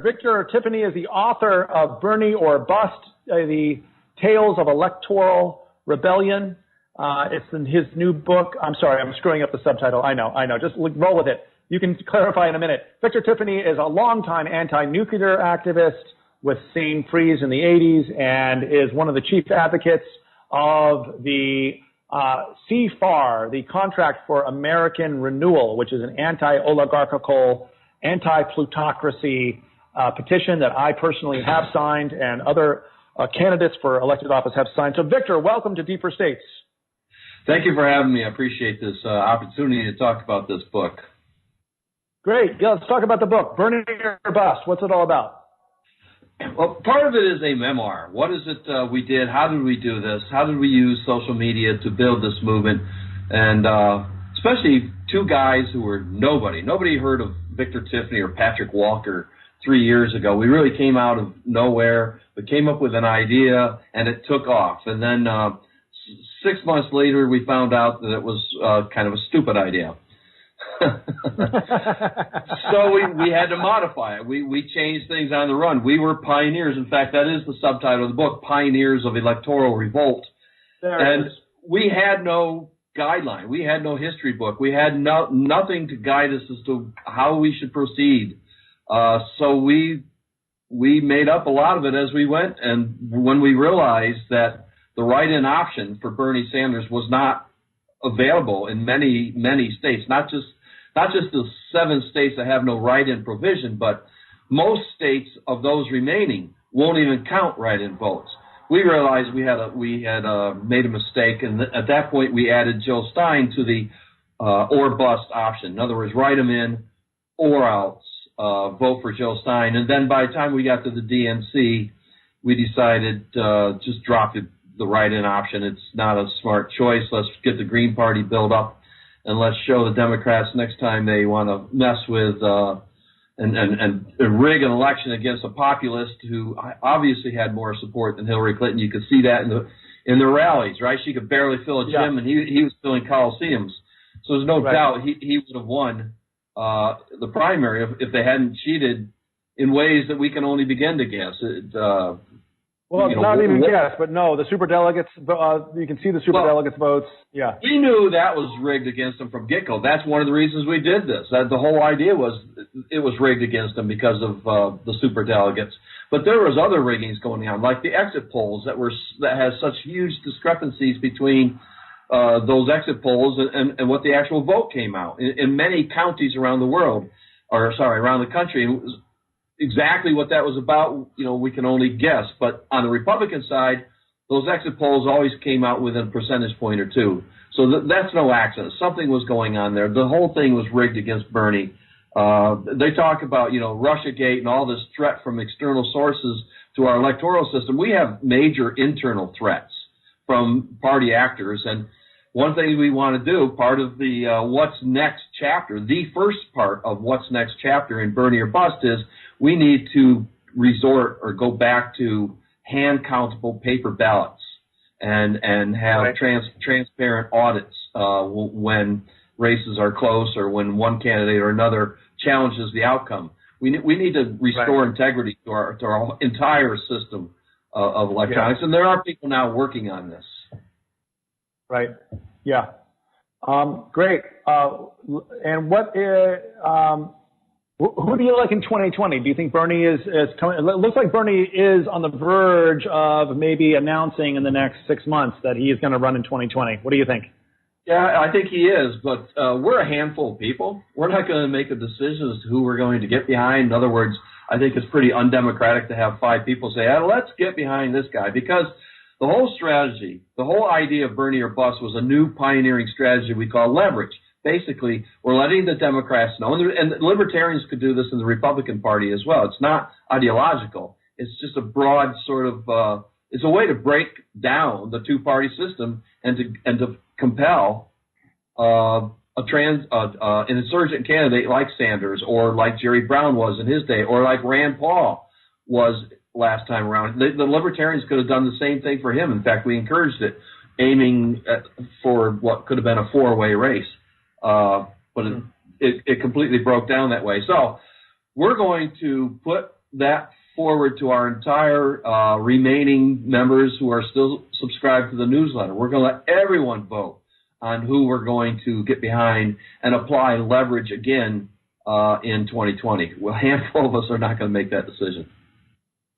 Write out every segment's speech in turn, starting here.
Victor Tiffany is the author of Bernie or Bust, the Tales of Electoral Rebellion. It's in his new book. I'm sorry, I'm screwing up the subtitle. I know. Just roll with it. You can clarify in a minute. Victor Tiffany is a longtime anti-nuclear activist with Sane Freeze in the 80s and is one of the chief advocates of the CFAR, the Contract for American Renewal, which is an anti-oligarchical, anti-plutocracy petition that I personally have signed and other candidates for elected office have signed. So, Victor, welcome to Deeper States. Thank you for having me. I appreciate this opportunity to talk about this book. Great. Yeah, let's talk about the book, Bernie or Bust. What's it all about? Well, part of it is a memoir. What is it we did? How did we do this? How did we use social media to build this movement? And especially two guys who were nobody. Nobody heard of Victor Tiffany or Patrick Walker 3 years ago. We really came out of nowhere. We came up with an idea, and it took off. And then 6 months later, we found out that it was kind of a stupid idea. So we had to modify it. We changed things on the run. We were pioneers. In fact, that is the subtitle of the book, Pioneers of Electoral Revolt. And we had no guideline. We had no history book. We had nothing to guide us as to how we should proceed. So we made up a lot of it as we went. And when we realized that the write-in option for Bernie Sanders was not available in many, many states, not just the 7 states that have no write-in provision, but most states of those remaining won't even count write-in votes. We realized we had made a mistake, and at that point we added Jill Stein to the or bust option. In other words, write them in or else vote for Jill Stein. And then by the time we got to the DNC, we decided just drop the write-in option. It's not a smart choice. Let's get the Green Party built up, and let's show the Democrats next time they want to mess with and rig an election against a populist who obviously had more support than Hillary Clinton. You could see that in the rallies, right? She could barely fill a gym, and he was filling coliseums. So there's no doubt he would have won the primary if they hadn't cheated in ways that we can only begin to guess. Well, not even guess, but no, the superdelegates, you can see the superdelegates votes. Yeah. We knew that was rigged against them from get-go. That's one of the reasons we did this. The whole idea was it was rigged against them because of the superdelegates. But there was other riggings going on, like the exit polls that has such huge discrepancies between those exit polls and what the actual vote came out. In many counties around the world, around the country, exactly what that was about, we can only guess. But on the Republican side, those exit polls always came out within a percentage point or two. So that's no accident. Something was going on there. The whole thing was rigged against Bernie. They talk about, Russiagate and all this threat from external sources to our electoral system. We have major internal threats from party actors. And one thing we want to do, part of the What's Next chapter, the first part of What's Next chapter in Bernie or Bust is we need to resort or go back to hand-countable paper ballots and have transparent audits when races are close or when one candidate or another challenges the outcome. We need to restore integrity to our entire system of electronics, and there are people now working on this. Right. Yeah. Great. And what who do you like in 2020? Do you think Bernie is coming? It looks like Bernie is on the verge of maybe announcing in the next 6 months that he is going to run in 2020. What do you think? Yeah, I think he is, but we're a handful of people. We're not going to make a decision as to who we're going to get behind. In other words, I think it's pretty undemocratic to have 5 people say, let's get behind this guy, because the whole strategy, the whole idea of Bernie or Bust was a new pioneering strategy we call leverage. Basically, we're letting the Democrats know, and the Libertarians could do this in the Republican Party as well. It's not ideological. It's just a broad sort of, it's a way to break down the two-party system and to compel an insurgent candidate like Sanders or like Jerry Brown was in his day or like Rand Paul was last time around. The Libertarians could have done the same thing for him. In fact, we encouraged it, aiming for what could have been a 4-way race. But it completely broke down that way. So we're going to put that forward to our entire remaining members who are still subscribed to the newsletter. We're going to let everyone vote on who we're going to get behind and apply leverage again in 2020. Well, a handful of us are not going to make that decision.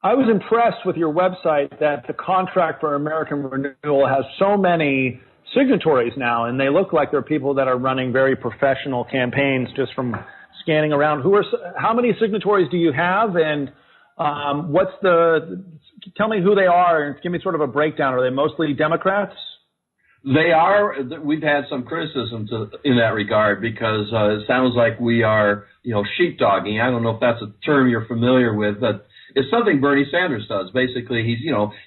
I was impressed with your website that the Contract for American Renewal has so many signatories now, and they look like they're people that are running very professional campaigns just from scanning around. How many signatories do you have, and tell me who they are and give me sort of a breakdown. Are they mostly Democrats? They are. We've had some criticism in that regard because it sounds like we are, sheepdogging. I don't know if that's a term you're familiar with, but it's something Bernie Sanders does. Basically,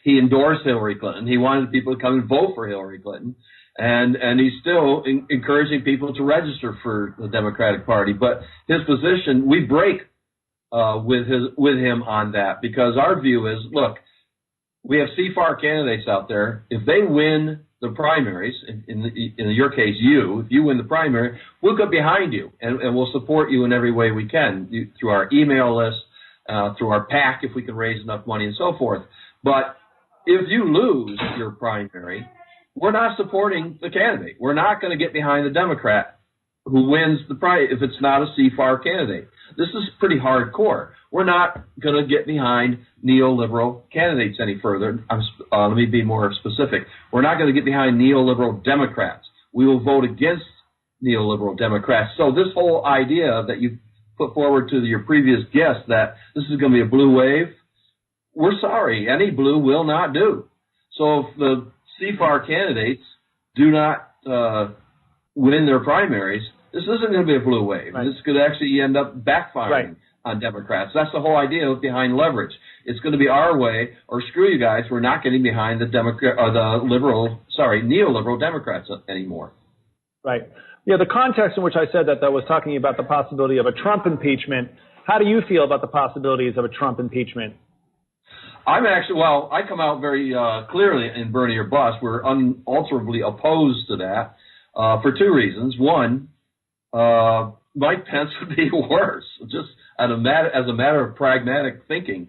he endorsed Hillary Clinton. He wanted people to come and vote for Hillary Clinton, and he's still encouraging people to register for the Democratic Party. But his position, we break with him on that because our view is, look, we have CFAR candidates out there. If they win the primaries, in your case, if you win the primary, we'll get behind you and we'll support you in every way we can through our email list, through our PAC if we can raise enough money and so forth. But if you lose your primary, we're not supporting the candidate. We're not going to get behind the Democrat who wins the prize if it's not a CFAR candidate. This is pretty hardcore. We're not going to get behind neoliberal candidates any further. Let me be more specific. We're not going to get behind neoliberal Democrats. We will vote against neoliberal Democrats. So this whole idea that you put forward to your previous guest that this is going to be a blue wave, we're sorry. Any blue will not do. So if the CFAR candidates do not win their primaries, this isn't going to be a blue wave. Right. This could actually end up backfiring on Democrats. That's the whole idea behind leverage. It's going to be our way, or screw you guys. We're not getting behind the neoliberal Democrats anymore. Right. Yeah. The context in which I said that was talking about the possibility of a Trump impeachment. How do you feel about the possibilities of a Trump impeachment? I come out very clearly in Bernie or Bust. We're unalterably opposed to that for two reasons. One, Mike Pence would be worse, just as a matter of pragmatic thinking.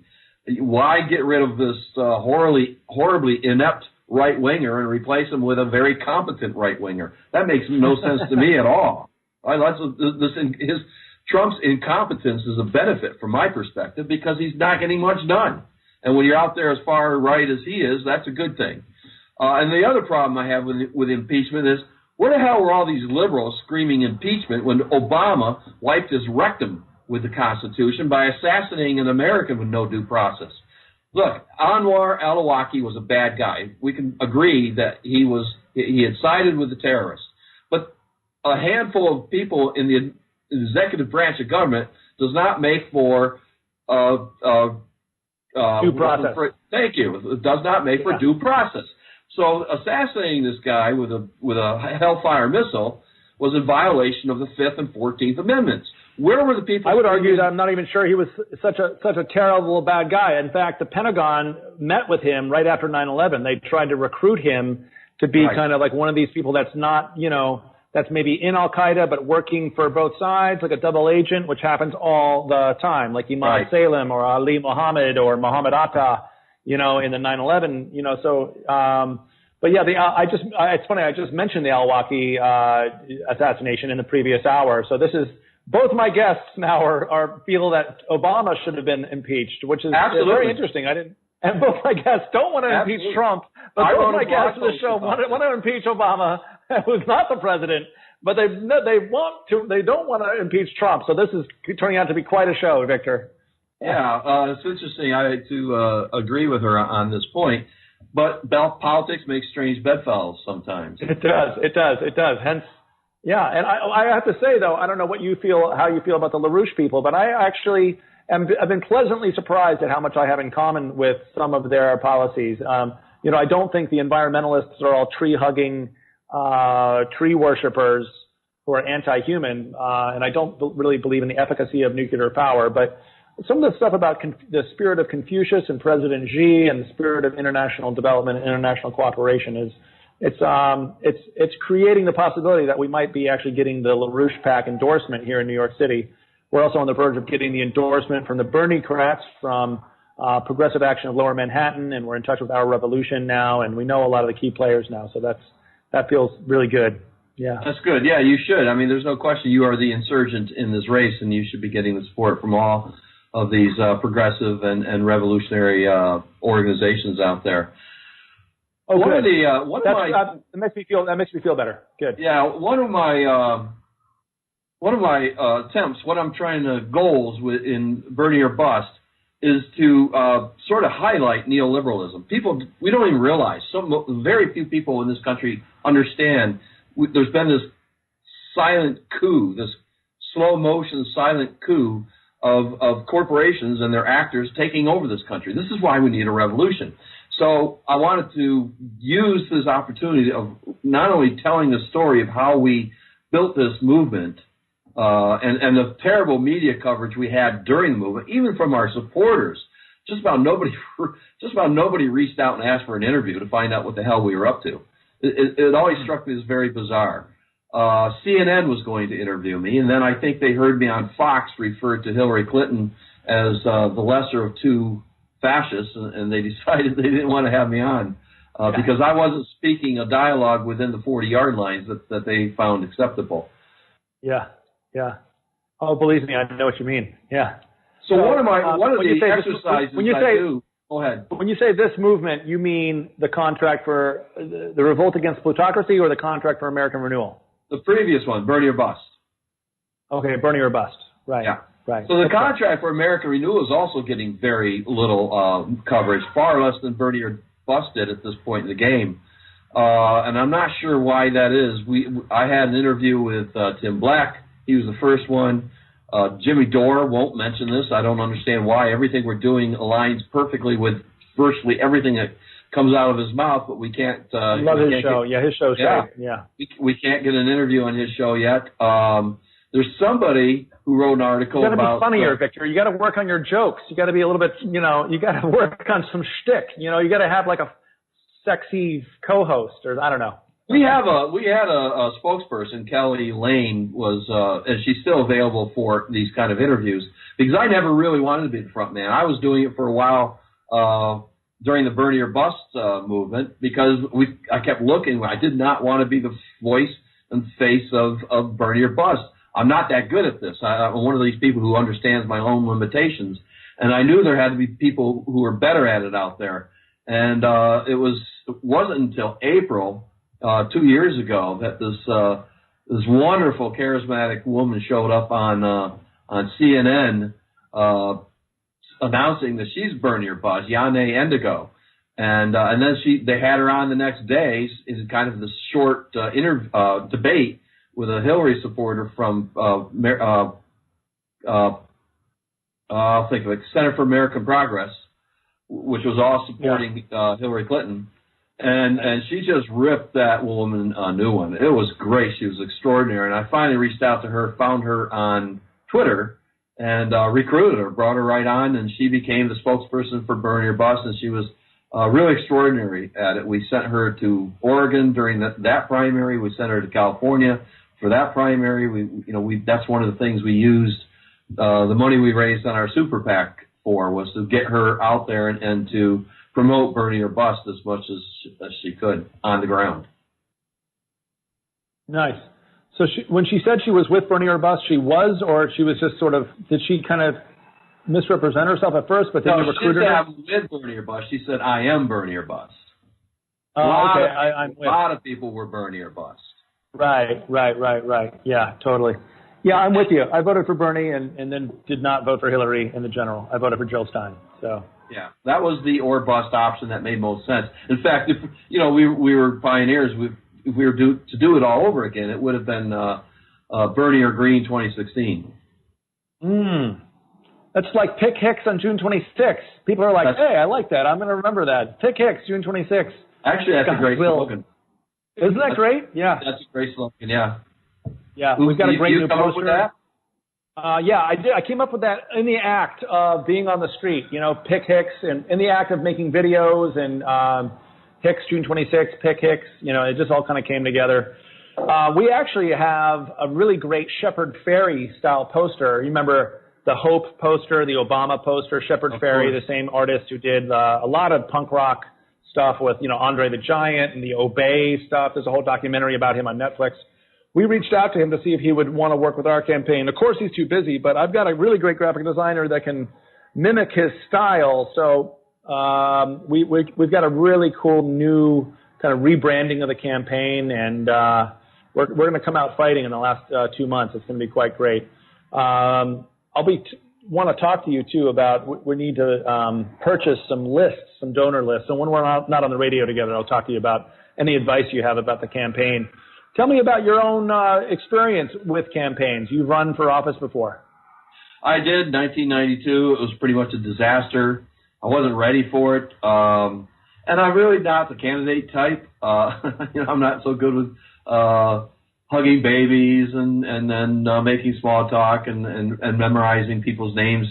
Why get rid of this horribly inept right-winger and replace him with a very competent right-winger? That makes no sense to me at all. Trump's incompetence is a benefit from my perspective because he's not getting much done. And when you're out there as far right as he is, that's a good thing. And the other problem I have with impeachment is, where the hell were all these liberals screaming impeachment when Obama wiped his rectum with the Constitution by assassinating an American with no due process? Look, Anwar al-Awlaki was a bad guy. We can agree that he had sided with the terrorists. But a handful of people in the executive branch of government does not make for due process. Thank you. It does not make for due process. So assassinating this guy with a Hellfire missile was in violation of the 5th and 14th Amendments. Where were the people? I would argue that I'm not even sure he was such a terrible bad guy. In fact, the Pentagon met with him right after 9/11. They tried to recruit him to be kind of like one of these people that's not, that's maybe in Al-Qaeda but working for both sides, like a double agent, which happens all the time, like Imam Salem or Ali Muhammad or Muhammad Atta, in the 9/11, but yeah, it's funny. I just mentioned the al-Awlaki assassination in the previous hour. So this is, both my guests now feel that Obama should have been impeached, which is very interesting. And both my guests don't want to impeach Trump, but both my guests on the show want to impeach Obama, who's not the president, but they don't want to impeach Trump. So this is turning out to be quite a show, Victor. Yeah, it's interesting. I to agree with her on this point, but politics makes strange bedfellows sometimes. It does. Hence, yeah. And I have to say though, I don't know how you feel about the LaRouche people, but I actually I've been pleasantly surprised at how much I have in common with some of their policies. I don't think the environmentalists are all tree-hugging, tree worshippers who are anti-human, and I don't really believe in the efficacy of nuclear power. But some of the stuff about the spirit of Confucius and President Xi and the spirit of international development and international cooperation it's creating the possibility that we might be actually getting the LaRouche PAC endorsement here in New York City. We're also on the verge of getting the endorsement from the Bernie-crats from Progressive Action of Lower Manhattan, and we're in touch with Our Revolution now, and we know a lot of the key players now, so that feels really good. Yeah. That's good. Yeah, you should. I mean, there's no question you are the insurgent in this race, and you should be getting the support from all of these progressive and revolutionary organizations out there. Oh, good. That makes me feel better. Good. Yeah, one of my attempts, what I'm trying to goals in Bernie or Bust, is to sort of highlight neoliberalism. We don't even realize. Very few people in this country understand. There's been this silent coup, this slow motion silent coup of corporations and their actors taking over this country. This is why we need a revolution. So I wanted to use this opportunity of not only telling the story of how we built this movement and the terrible media coverage we had during the movement, even from our supporters. Just about nobody reached out and asked for an interview to find out what the hell we were up to. It always struck me as very bizarre. CNN was going to interview me, and then I think they heard me on Fox referred to Hillary Clinton as the lesser of two fascists, and they decided they didn't want to have me on because I wasn't speaking a dialogue within the 40-yard lines that they found acceptable. Yeah. Oh, believe me, I know what you mean. Yeah. So one of the exercises I do. Go ahead. When you say this movement, you mean the contract for the revolt against plutocracy or the contract for American renewal? The previous one, Bernie or Bust. Okay, Bernie or Bust. Right. Yeah. Right. So the contract for American renewal is also getting very little coverage, far less than Bernie or Bust did at this point in the game. And I'm not sure why that is. I had an interview with Tim Black. He was the first one. Jimmy Dore won't mention this. I don't understand why. Everything we're doing aligns perfectly with virtually everything that comes out of his mouth, but we can't. Love his show. His show's great. Yeah. We can't get an interview on his show yet. There's somebody who wrote an article about. You got to be funnier, Victor. You got to work on your jokes. You got to be a little bit, you got to work on some shtick. You got to have like a sexy co-host, or I don't know. We had a spokesperson, Kelly Lane, and she's still available for these kind of interviews because I never really wanted to be the front man. I was doing it for a while during the Bernie or Bust movement because I kept looking. I did not want to be the voice and face of Bernie or Bust. I'm not that good at this. I'm one of these people who understands my own limitations, and I knew there had to be people who were better at it out there. And it wasn't until April 2 years ago that this wonderful charismatic woman showed up on CNN announcing that she's Bernie or Bust, Yane Endigo, and then they had her on the next day in kind of this short debate with a Hillary supporter from I'll think of it, Center for American Progress, which was all supporting Hillary Clinton. And she just ripped that woman a new one. It was great. She was extraordinary. And I finally reached out to her, found her on Twitter, and recruited her, brought her right on, and she became the spokesperson for Bernie or Bust, and she was really extraordinary at it. We sent her to Oregon during that primary. We sent her to California for that primary. That's one of the things we used the money we raised on our super PAC for, was to get her out there and to promote Bernie or Bust as much as she could on the ground. Nice. So when she said she was with Bernie or Bust, she was, or she was just sort of, did she kind of misrepresent herself at first, but then you recruited her? No, she said I'm with Bernie or Bust. She said I am Bernie or Bust. A lot of people were Bernie or Bust. Right. Yeah, totally. Yeah, I'm with you. I voted for Bernie and then did not vote for Hillary in the general. I voted for Jill Stein. So. Yeah, that was the or bust option that made most sense. In fact, if we were pioneers, if we were to do it all over again, it would have been Bernie or Green 2016. That's like pick Hicks on June 26th. People are like, hey, I like that. I'm going to remember that. Pick Hicks, June 26th. Actually, that's a great slogan. Isn't that great? Yeah. That's a great slogan, yeah. Yeah, we've got a great new poster. Up with that? Yeah, I did. I came up with that in the act of being on the street, pick Hicks, and in the act of making videos and Hicks, June 26th, pick Hicks, it just all kind of came together. We actually have a really great Shepard Fairey style poster. You remember the Hope poster, the Obama poster, Shepard Fairey, the same artist who did a lot of punk rock stuff with, Andre the Giant and the Obey stuff. There's a whole documentary about him on Netflix. We reached out to him to see if he would want to work with our campaign. Of course, he's too busy, but I've got a really great graphic designer that can mimic his style. So we've got a really cool new kind of rebranding of the campaign, and we're going to come out fighting in the last 2 months. It's going to be quite great. Want to talk to you too about we need to purchase some lists, some donor lists. And when we're not on the radio together, I'll talk to you about any advice you have about the campaign. Tell me about your own experience with campaigns. You've run for office before. I did, 1992. It was pretty much a disaster. I wasn't ready for it. And I'm really not the candidate type. I'm not so good with hugging babies and then making small talk and memorizing people's names,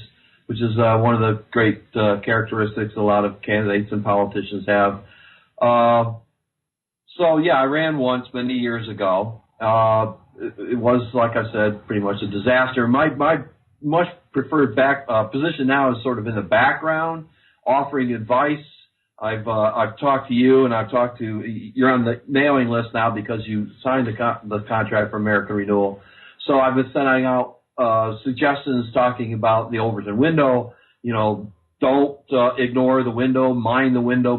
which is one of the great characteristics a lot of candidates and politicians have. So, yeah, I ran once many years ago. It was, like I said, pretty much a disaster. My much preferred position now is sort of in the background, offering advice. I've talked to you, and you're on the mailing list now because you signed the contract for American Renewal. So I've been sending out suggestions talking about the Overton window. Don't ignore the window, mind the window,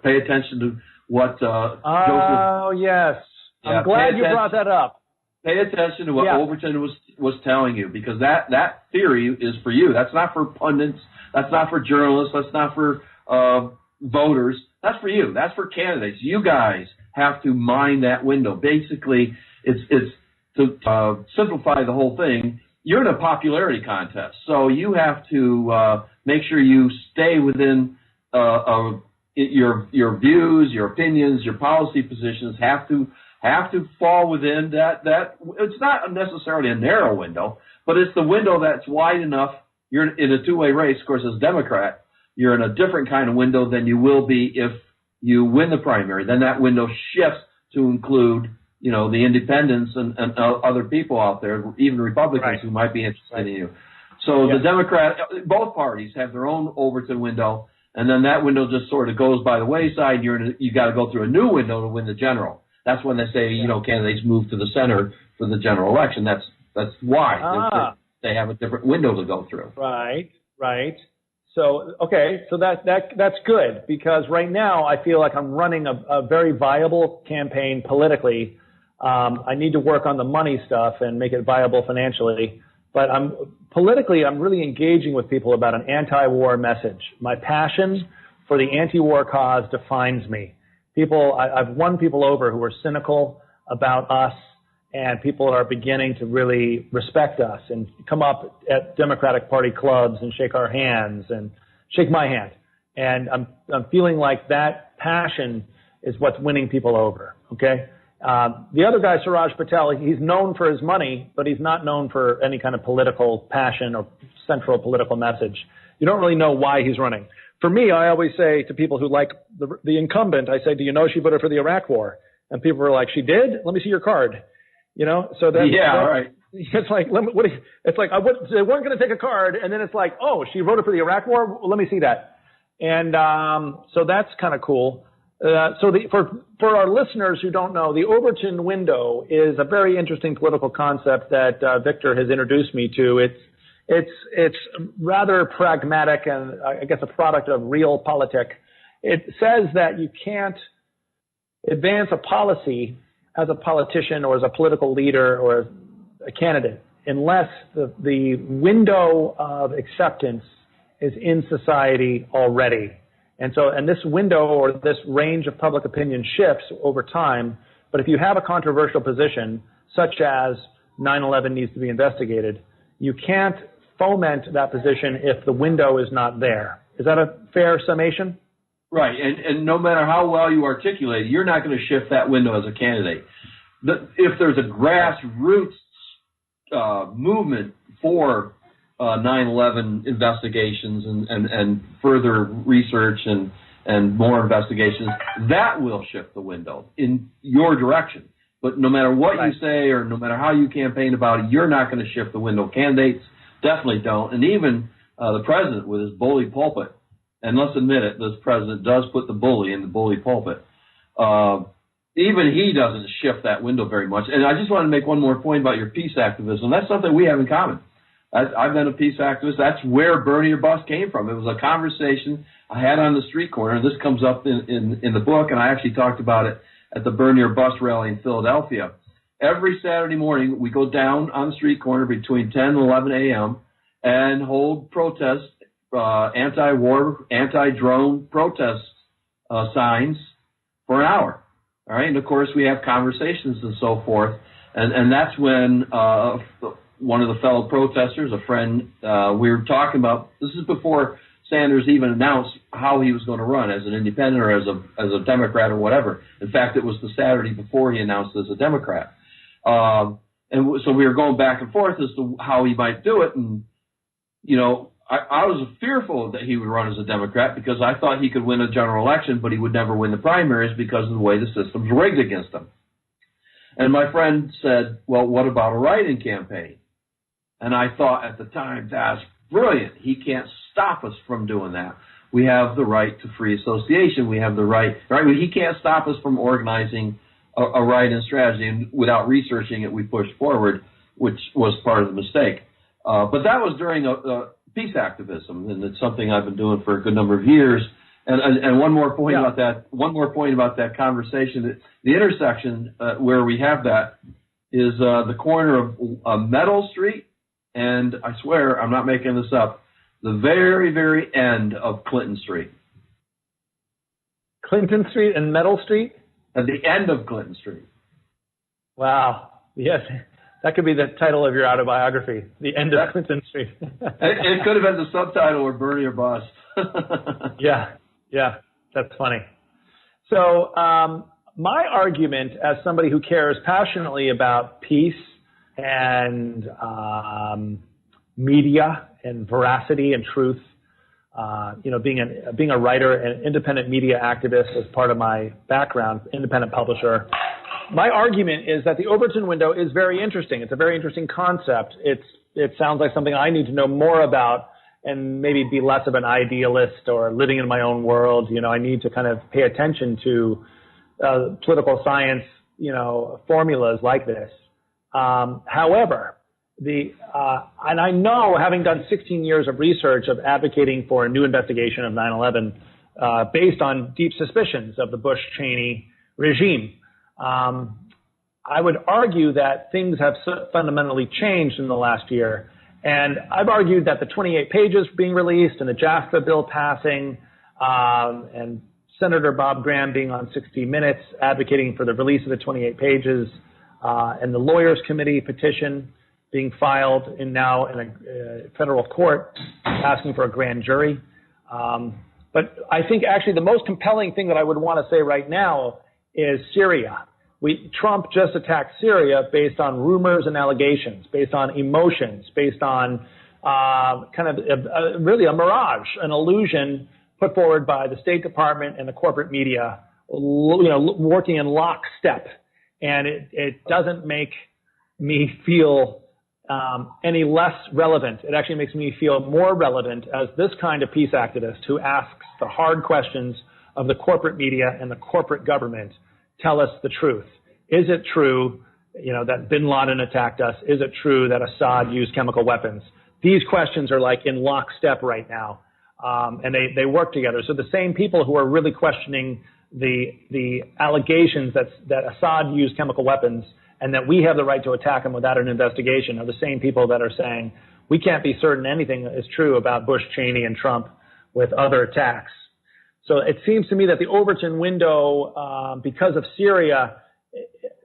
pay attention to what yes. I'm glad you brought that up. Pay attention to what Overton was telling you, because that theory is for you. That's not for pundits. That's not for journalists. That's not for voters. That's for you. That's for candidates. You guys have to mind that window. Basically, it's to simplify the whole thing. You're in a popularity contest, so you have to make sure you stay within your views, your opinions, your policy positions have to fall within that. It's not necessarily a narrow window, but it's the window that's wide enough. You're in a two-way race, of course, as a Democrat. You're in a different kind of window than you will be if you win the primary. Then that window shifts to include, the independents and other people out there, even Republicans who might be interested in you. So the Democrat, both parties have their own Overton window, and then that window just sort of goes by the wayside. You got to go through a new window to win the general. That's when they say, candidates move to the center for the general election. That's why they have a different window to go through. Right. So, okay, so that's good, because right now I feel like I'm running a very viable campaign politically. I need to work on the money stuff and make it viable financially. But I'm really engaging with people about an anti-war message. My passion for the anti-war cause defines me. I've won people over who are cynical about us, and people are beginning to really respect us and come up at Democratic Party clubs and shake our hands and shake my hand. And I'm feeling like that passion is what's winning people over. Okay. The other guy, Suraj Patel, he's known for his money, but he's not known for any kind of political passion or central political message. You don't really know why he's running. For me, I always say to people who like the incumbent, I say, do you know she voted for the Iraq War? And people are like, she did? Let me see your card. So that's, right. It's like, they weren't going to take a card. And then it's like, oh, she voted for the Iraq War? Well, let me see that. And, so that's kind of cool. For our listeners who don't know, the Overton window is a very interesting political concept that, Victor has introduced me to. It's rather pragmatic and I guess a product of realpolitik. It says that you can't advance a policy as a politician or as a political leader or a candidate unless the window of acceptance is in society already. And this window or this range of public opinion shifts over time. But if you have a controversial position, such as 9/11 needs to be investigated, you can't foment that position if the window is not there. Is that a fair summation? Right, and no matter how well you articulate, you're not going to shift that window as a candidate. If there's a grassroots movement for 9/11 investigations and further research and more investigations, that will shift the window in your direction. But no matter what Right. you say or no matter how you campaign about it, you're not going to shift the window. Candidates definitely don't. And even the president with his bully pulpit, and let's admit it, this president does put the bully in the bully pulpit. Even he doesn't shift that window very much. And I just want to make one more point about your peace activism. That's something we have in common. I've been a peace activist. That's where Bernie or Bust came from. It was a conversation I had on the street corner, and this comes up in the book, and I actually talked about it at the Bernie or Bust rally in Philadelphia. Every Saturday morning, we go down on the street corner between 10 and 11 a.m. and hold protests, anti-war, anti-drone protest signs for an hour. All right, and of course we have conversations and so forth, and that's when one of the fellow protesters, a friend, we were talking about. This is before Sanders even announced how he was going to run as an independent or as a Democrat or whatever. In fact, it was the Saturday before he announced as a Democrat, and so we were going back and forth as to how he might do it, and you know. I was fearful that he would run as a Democrat because I thought he could win a general election, but he would never win the primaries because of the way the system's rigged against him. And my friend said, well, what about a write-in campaign? And I thought at the time, that's brilliant. He can't stop us from doing that. We have the right to free association. We have the right. He can't stop us from organizing a write-in strategy. And without researching it, we pushed forward, which was part of the mistake. But that was during peace activism, and it's something I've been doing for a good number of years. And one more point about that. One more point about that conversation. The intersection where we have that is the corner of Meadow Street, and I swear I'm not making this up. The very, very end of Clinton Street. Clinton Street and Meadow Street. At the end of Clinton Street. Wow. Yes. That could be the title of your autobiography, The End of Clinton Street. It could have been the subtitle or Bernie or Bust. Yeah, that's funny. So my argument as somebody who cares passionately about peace and media and veracity and truth, being a writer and independent media activist as part of my background, independent publisher, my argument is that the Overton window is very interesting. It's a very interesting concept. It sounds like something I need to know more about and maybe be less of an idealist or living in my own world. I need to kind of pay attention to political science, formulas like this. However, and I know, having done 16 years of research of advocating for a new investigation of 9/11 based on deep suspicions of the Bush-Cheney regime, I would argue that things have fundamentally changed in the last year. And I've argued that the 28 pages being released and the JAFTA bill passing and Senator Bob Graham being on 60 Minutes advocating for the release of the 28 pages and the Lawyers Committee petition being filed now in a federal court asking for a grand jury. But I think actually the most compelling thing that I would want to say right now is Syria. Trump just attacked Syria based on rumors and allegations, based on emotions, based on really a mirage, an illusion put forward by the State Department and the corporate media, working in lockstep. And it doesn't make me feel any less relevant. It actually makes me feel more relevant as this kind of peace activist who asks the hard questions of the corporate media and the corporate government. Tell us the truth. Is it true, that bin Laden attacked us? Is it true that Assad used chemical weapons? These questions are like in lockstep right now, and they work together. So the same people who are really questioning the allegations that Assad used chemical weapons and that we have the right to attack him without an investigation are the same people that are saying we can't be certain anything is true about Bush, Cheney, and Trump with other attacks. So it seems to me that the Overton window, because of Syria,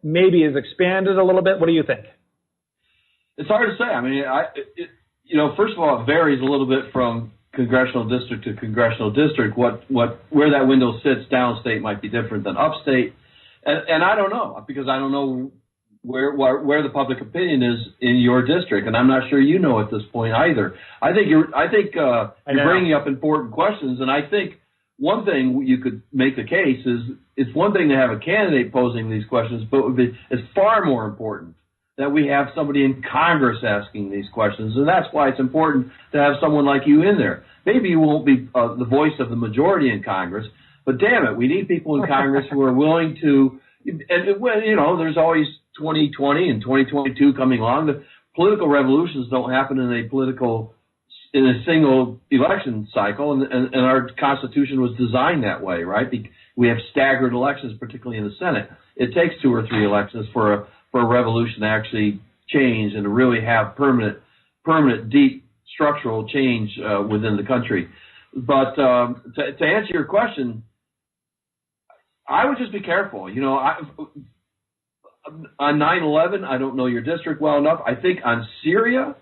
maybe is expanded a little bit. What do you think? It's hard to say. I mean, first of all, it varies a little bit from congressional district to congressional district. Where that window sits downstate might be different than upstate, and I don't know because I don't know where the public opinion is in your district, and I'm not sure you know at this point either. I think you're bringing up important questions, and I think one thing you could make the case is it's one thing to have a candidate posing these questions, but it's far more important that we have somebody in Congress asking these questions. And that's why it's important to have someone like you in there. Maybe you won't be the voice of the majority in Congress, but damn it, we need people in Congress who are willing to, and there's always 2020 and 2022 coming along. The political revolutions don't happen in a single election cycle, and our Constitution was designed that way, right? We have staggered elections, particularly in the Senate. It takes 2 or 3 elections for a revolution to actually change and to really have permanent, deep structural change within the country. But to answer your question, I would just be careful. On 9/11, I don't know your district well enough. I think on Syria,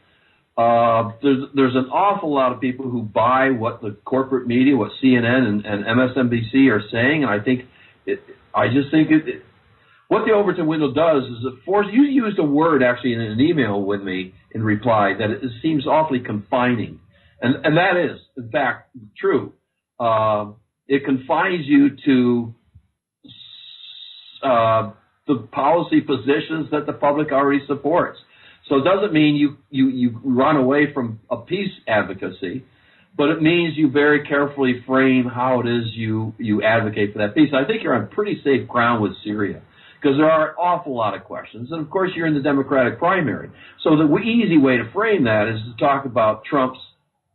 there's an awful lot of people who buy what the corporate media, what CNN and MSNBC are saying, and I just think what the Overton window does is it forces. You used a word actually in an email with me in reply that it seems awfully confining, and that is in fact true. It confines you to the policy positions that the public already supports. So it doesn't mean you run away from a peace advocacy, but it means you very carefully frame how it is you advocate for that peace. I think you're on pretty safe ground with Syria because there are an awful lot of questions. And, of course, you're in the Democratic primary. So the easy way to frame that is to talk about Trump's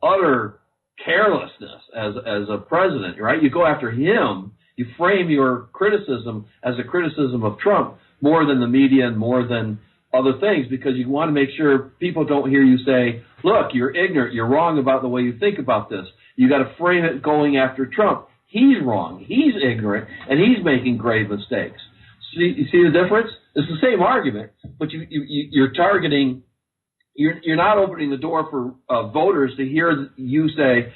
utter carelessness as a president, right? You go after him. You frame your criticism as a criticism of Trump more than the media and more than other things, because you want to make sure people don't hear you say, look, you're ignorant, you're wrong about the way you think about this. You got to frame it going after Trump. He's wrong, he's ignorant, and he's making grave mistakes. You see the difference? It's the same argument, but you're targeting, you're not opening the door for voters to hear you say,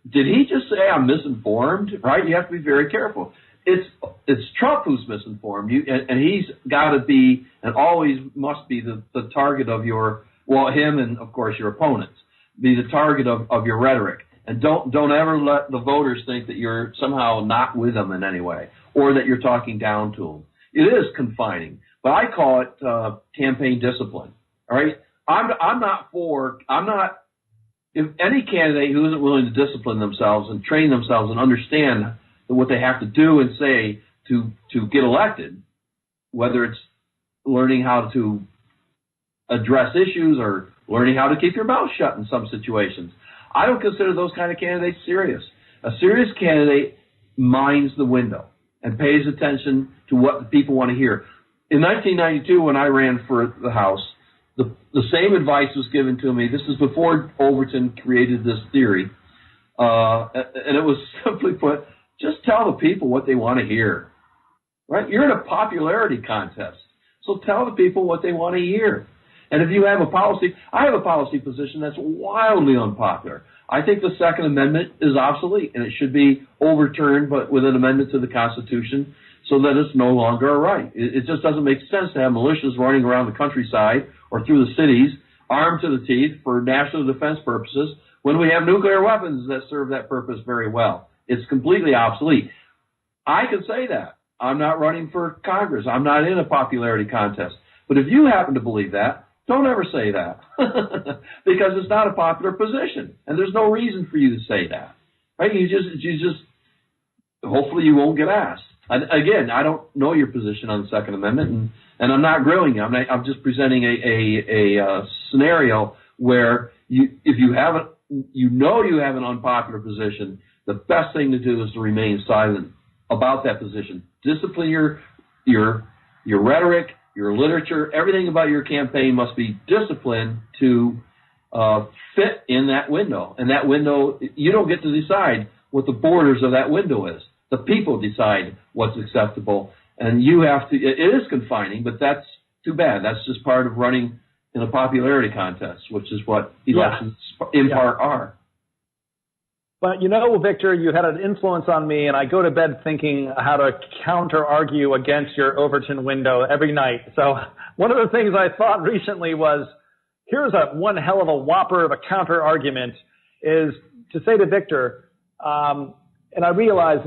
did he just say I'm misinformed? Right? You have to be very careful. It's Trump who's misinformed you, and he's got to be and always must be the target of him and of course your opponents be the target of your rhetoric. And don't ever let the voters think that you're somehow not with them in any way or that you're talking down to them. It is confining, but I call it campaign discipline. All right, I'm not. If any candidate who isn't willing to discipline themselves and train themselves and understand what they have to do and say to get elected, whether it's learning how to address issues or learning how to keep your mouth shut in some situations, I don't consider those kind of candidates serious. A serious candidate minds the window and pays attention to what the people want to hear. In 1992, when I ran for the House, the same advice was given to me. This is before Overton created this theory. And it was simply put, just tell the people what they want to hear. Right? You're in a popularity contest. So tell the people what they want to hear. And if you have a policy, I have a policy position that's wildly unpopular. I think the Second Amendment is obsolete and it should be overturned, but with an amendment to the Constitution so that it's no longer a right. It just doesn't make sense to have militias running around the countryside or through the cities, armed to the teeth for national defense purposes, when we have nuclear weapons that serve that purpose very well. It's completely obsolete. I can say that. I'm not running for Congress. I'm not in a popularity contest. But if you happen to believe that, don't ever say that because it's not a popular position, and there's no reason for you to say that. Right? You just hopefully you won't get asked. And again, I don't know your position on the Second Amendment, and I'm not grilling you. I'm just presenting a scenario where if you have you have an unpopular position, the best thing to do is to remain silent about that position. Discipline your rhetoric, your literature, everything about your campaign must be disciplined to fit in that window. And that window, you don't get to decide what the borders of that window is. The people decide what's acceptable, and you have to. It is confining, but that's too bad. That's just part of running in a popularity contest, which is what elections in part are. But Victor, you had an influence on me, and I go to bed thinking how to counter-argue against your Overton window every night. So one of the things I thought recently was, here's one hell of a whopper of a counter-argument, is to say to Victor, and I realize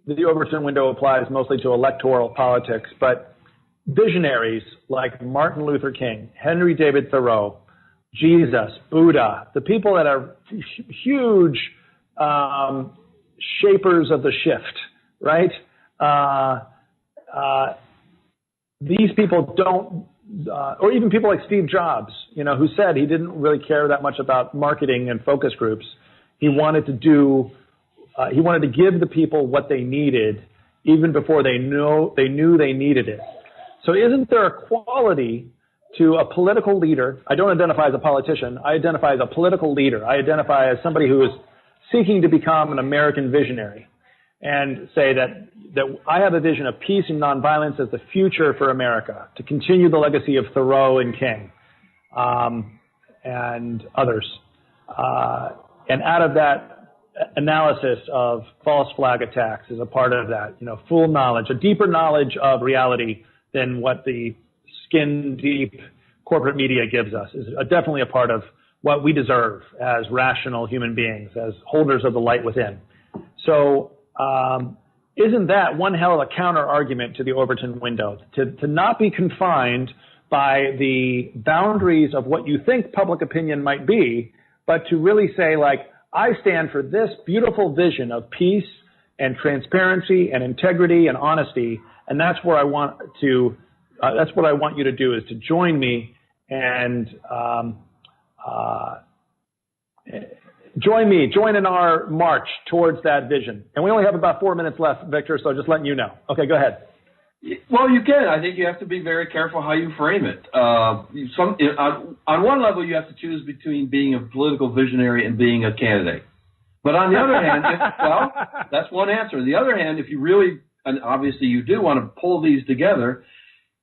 the Overton window applies mostly to electoral politics, but visionaries like Martin Luther King, Henry David Thoreau, Jesus, Buddha, the people that are huge shapers of the shift, right? These people don't, or even people like Steve Jobs, who said he didn't really care that much about marketing and focus groups. He wanted to give the people what they needed even before they knew they needed it. So isn't there a quality to a political leader? I don't identify as a politician. I identify as a political leader. I identify as somebody who is seeking to become an American visionary and say that I have a vision of peace and nonviolence as the future for America, to continue the legacy of Thoreau and King and others. And out of that analysis of false flag attacks is a part of that, full knowledge, a deeper knowledge of reality than what the skin-deep corporate media gives us is definitely a part of what we deserve as rational human beings, as holders of the light within. So isn't that one hell of a counter-argument to the Overton window, to not be confined by the boundaries of what you think public opinion might be, but to really say, like, I stand for this beautiful vision of peace and transparency and integrity and honesty, and that's where I want to. That's what I want you to do, is to join me and join in our march towards that vision. And we only have about 4 minutes left, Victor, so just letting you know. Okay, go ahead. Well, you can. I think you have to be very careful how you frame it. On one level, you have to choose between being a political visionary and being a candidate. But on the other hand, that's one answer. On the other hand, if you really, and obviously you do want to pull these together,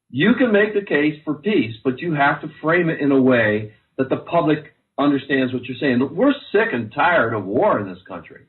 you can make the case for peace, but you have to frame it in a way that the public understands what you're saying. We're sick and tired of war in this country.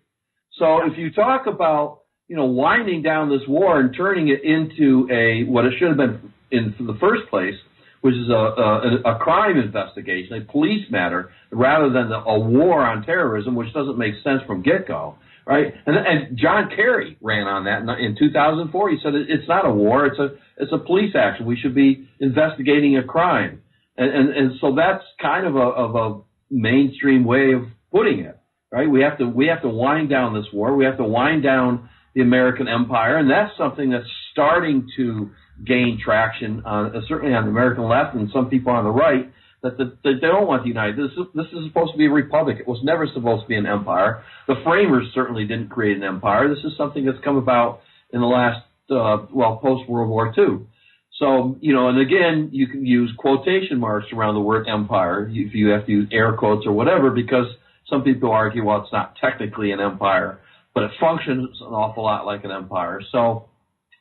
So if you talk about, winding down this war and turning it into what it should have been in the first place, which is a crime investigation, a police matter, rather than a war on terrorism, which doesn't make sense from get-go, right? And John Kerry ran on that in 2004. He said it's not a war; it's a police action. We should be investigating a crime, and so that's kind of a mainstream way of putting it, right? We have to wind down this war. We have to wind down the American empire, and that's something that's starting to gain traction, certainly on the American left and some people on the right, that they don't want the United. This is supposed to be a republic. It was never supposed to be an empire. The framers certainly didn't create an empire. This is something that's come about in the last, post-World War II. So, and again, you can use quotation marks around the word empire, if you have to use air quotes or whatever, because some people argue, well, it's not technically an empire, but it functions an awful lot like an empire. So,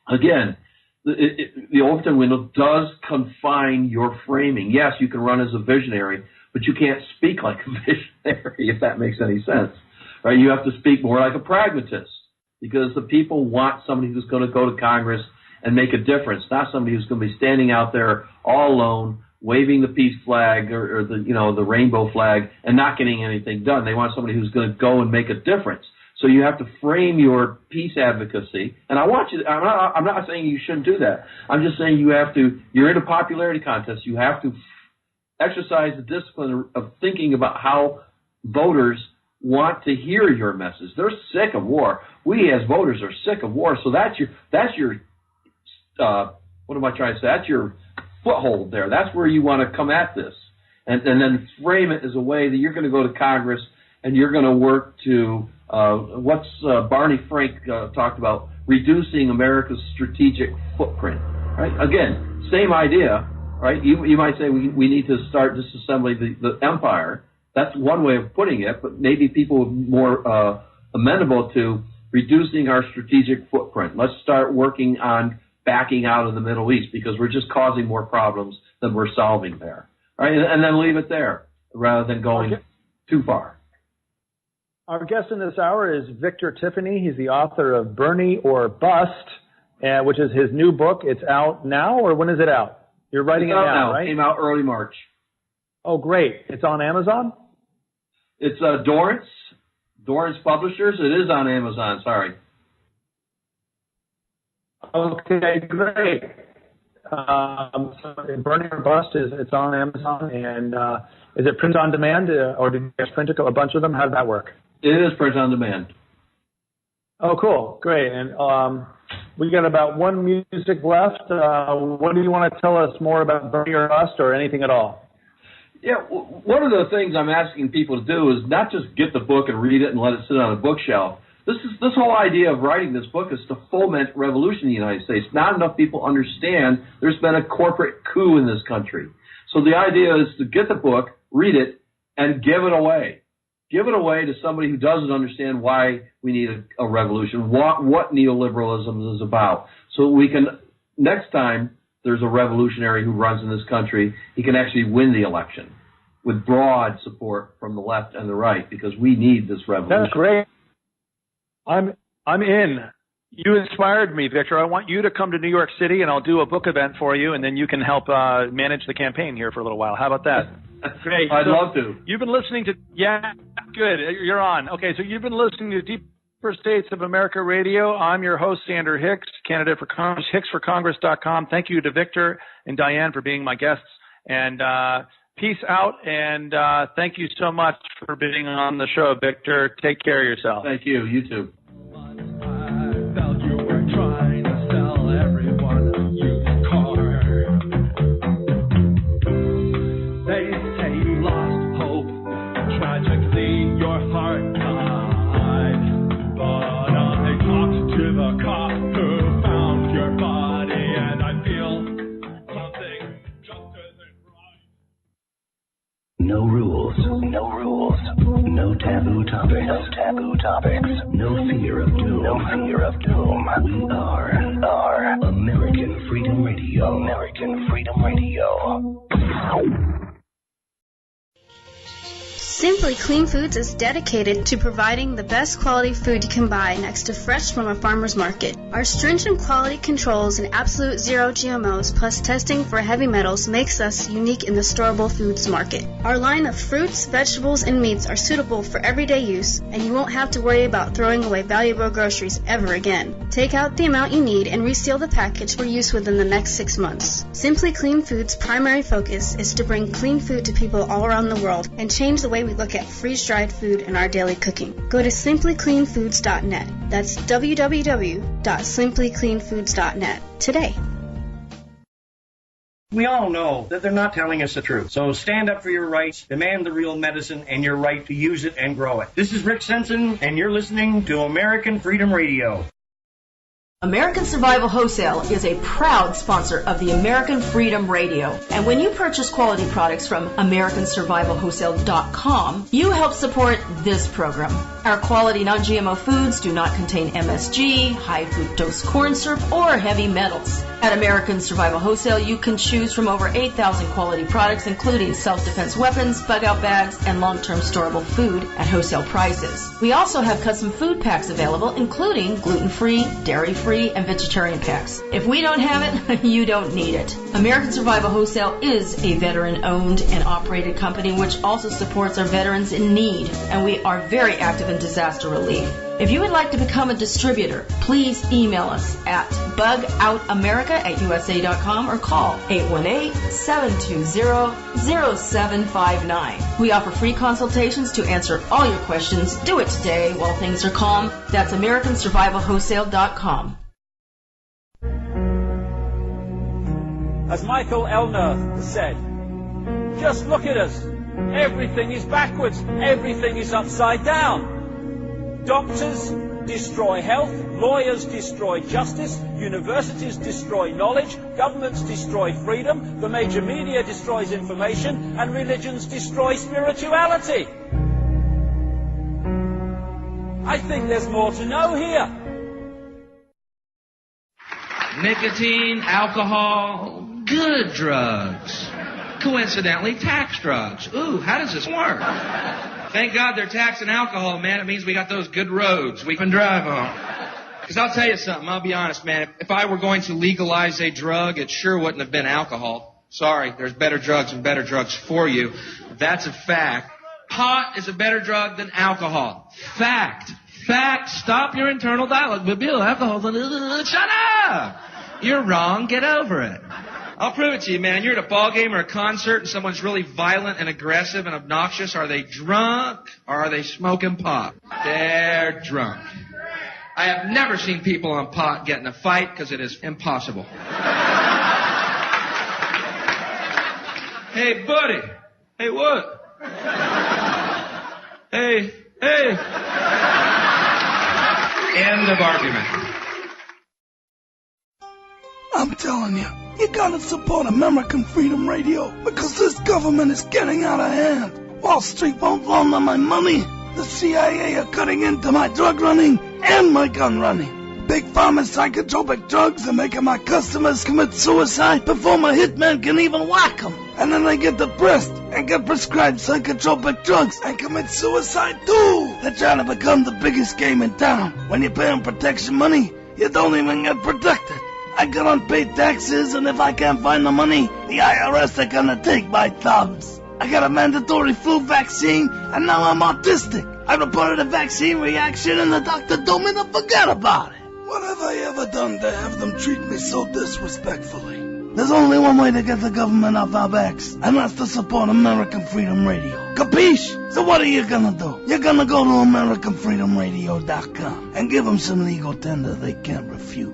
again, the Overton window does confine your framing. Yes, you can run as a visionary, but you can't speak like a visionary, if that makes any sense. Right? You have to speak more like a pragmatist, because the people want somebody who's going to go to Congress and make a difference, not somebody who's going to be standing out there all alone, waving the peace flag or the rainbow flag and not getting anything done. They want somebody who's going to go and make a difference. So you have to frame your peace advocacy, and I'm not saying you shouldn't do that. I'm just saying you're in a popularity contest. You have to exercise the discipline of thinking about how voters want to hear your message. They're sick of war. We as voters are sick of war. So that's your what am I trying to say? That's your foothold there. That's where you want to come at this, and then frame it as a way that you're going to go to Congress and you're going to work to what's Barney Frank talked about, reducing America's strategic footprint. Right? Again, same idea. Right? You might say we need to start disassembling the empire. That's one way of putting it, but maybe people are more amenable to reducing our strategic footprint. Let's start working on backing out of the Middle East, because we're just causing more problems than we're solving there. Right? And then leave it there rather than going too far. Our guest in this hour is Victor Tiffany. He's the author of Bernie or Bust, which is his new book. It's out now, or when is it out? You're writing it now, right? It came out early March. Oh, great. It's on Amazon? It's Dorrance, Dorrance Publishers. It is on Amazon. Sorry. Okay, great. So Burning or Bust it's on Amazon, and is it print on demand, or did you guys print a bunch of them? How did that work? It is print on demand. Oh, cool, great. And we got about one music left. What do you want to tell us more about Burning or Bust, or anything at all? Yeah, one of the things I'm asking people to do is not just get the book and read it and let it sit on a bookshelf. This whole idea of writing this book is to foment revolution in the United States. Not enough people understand there's been a corporate coup in this country. So the idea is to get the book, read it, and give it away. Give it away to somebody who doesn't understand why we need a revolution, what neoliberalism is about. So we can, next time there's a revolutionary who runs in this country, he can actually win the election with broad support from the left and the right, because we need this revolution. That's great. I'm in. You inspired me, Victor. I want you to come to New York City, and I'll do a book event for you, and then you can help manage the campaign here for a little while. How about that? Great. I'd love to. You've been listening to, yeah, good. You're on. Okay, so you've been listening to Deeper States of America Radio. I'm your host, Sander Hicks, candidate for Congress, hicksforcongress.com. Thank you to Victor and Diane for being my guests. And peace out, and thank you so much for being on the show, Victor. Take care of yourself. Thank you. You too. No rules, no taboo topics, no fear of doom, We are American Freedom Radio. Simply Clean Foods is dedicated to providing the best quality food you can buy next to fresh from a farmer's market. Our stringent quality controls and absolute zero GMOs plus testing for heavy metals makes us unique in the storable foods market. Our line of fruits, vegetables, and meats are suitable for everyday use, and you won't have to worry about throwing away valuable groceries ever again. Take out the amount you need and reseal the package for use within the next 6 months. Simply Clean Foods' primary focus is to bring clean food to people all around the world and change the way we look at freeze-dried food in our daily cooking. Go to simplycleanfoods.net. That's www.simplycleanfoods.net today. We all know that they're not telling us the truth. So stand up for your rights, demand the real medicine, and your right to use it and grow it. This is Rick Sensen, and you're listening to American Freedom Radio. American Survival Wholesale is a proud sponsor of the American Freedom Radio. And when you purchase quality products from AmericanSurvivalWholesale.com, you help support this program. Our quality non-GMO foods do not contain MSG, high fructose corn syrup, or heavy metals. At American Survival Wholesale, you can choose from over 8,000 quality products, including self-defense weapons, bug-out bags, and long-term storable food at wholesale prices. We also have custom food packs available, including gluten-free, dairy-free, and vegetarian packs. If we don't have it, you don't need it. American Survival Wholesale is a veteran-owned and operated company which also supports our veterans in need, and we are very active in disaster relief. If you would like to become a distributor, please email us at bugoutamerica@usa.com or call 818-720-0759. We offer free consultations to answer all your questions. Do it today while things are calm. That's AmericanSurvivalWholesale.com. As Michael Elner said, just look at us. Everything is backwards. Everything is upside down. Doctors destroy health, lawyers destroy justice, universities destroy knowledge, governments destroy freedom, the major media destroys information, and religions destroy spirituality. I think there's more to know here. Nicotine, alcohol, good drugs. Coincidentally, tax drugs. Ooh, how does this work? Thank God they're taxing alcohol, man. It means we got those good roads we can drive on. Because I'll tell you something, I'll be honest, man. If I were going to legalize a drug, it sure wouldn't have been alcohol. Sorry, there's better drugs and better drugs for you. That's a fact. pot is a better drug than alcohol. Fact. Stop your internal dialogue. But Bill, alcohol, shut up! You're wrong. Get over it. I'll prove it to you, man. You're at a ball game or a concert and someone's really violent and aggressive and obnoxious. Are they drunk or are they smoking pot? They're drunk. I have never seen people on pot get in a fight because it is impossible. Hey, buddy. Hey, what? Hey. End of argument. I'm telling you, you gotta support American Freedom Radio because this government is getting out of hand. Wall Street won't loan them my money. The CIA are cutting into my drug running and my gun running. Big Pharma's psychotropic drugs are making my customers commit suicide before my hitman can even whack them. And then they get depressed and get prescribed psychotropic drugs and commit suicide too. They're trying to become the biggest game in town. When you pay them protection money, you don't even get protected. I got unpaid taxes, and if I can't find the money, the IRS are gonna take my thumbs. I got a mandatory flu vaccine, and now I'm autistic. I reported a vaccine reaction, and the doctor told me to forget about it. What have I ever done to have them treat me so disrespectfully? There's only one way to get the government off our backs, and that's to support American Freedom Radio. Capiche? So what are you gonna do? You're gonna go to AmericanFreedomRadio.com and give them some legal tender they can't refuse.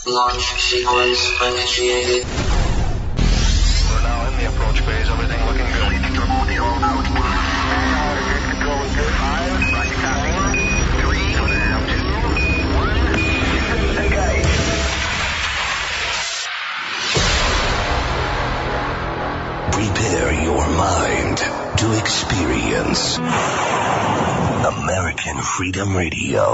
Launch sequence initiated. We're now in the approach phase. Everything looking good. Control is good. 5, 4, 3, 2, 1. Engage. Prepare your mind to experience American Freedom Radio.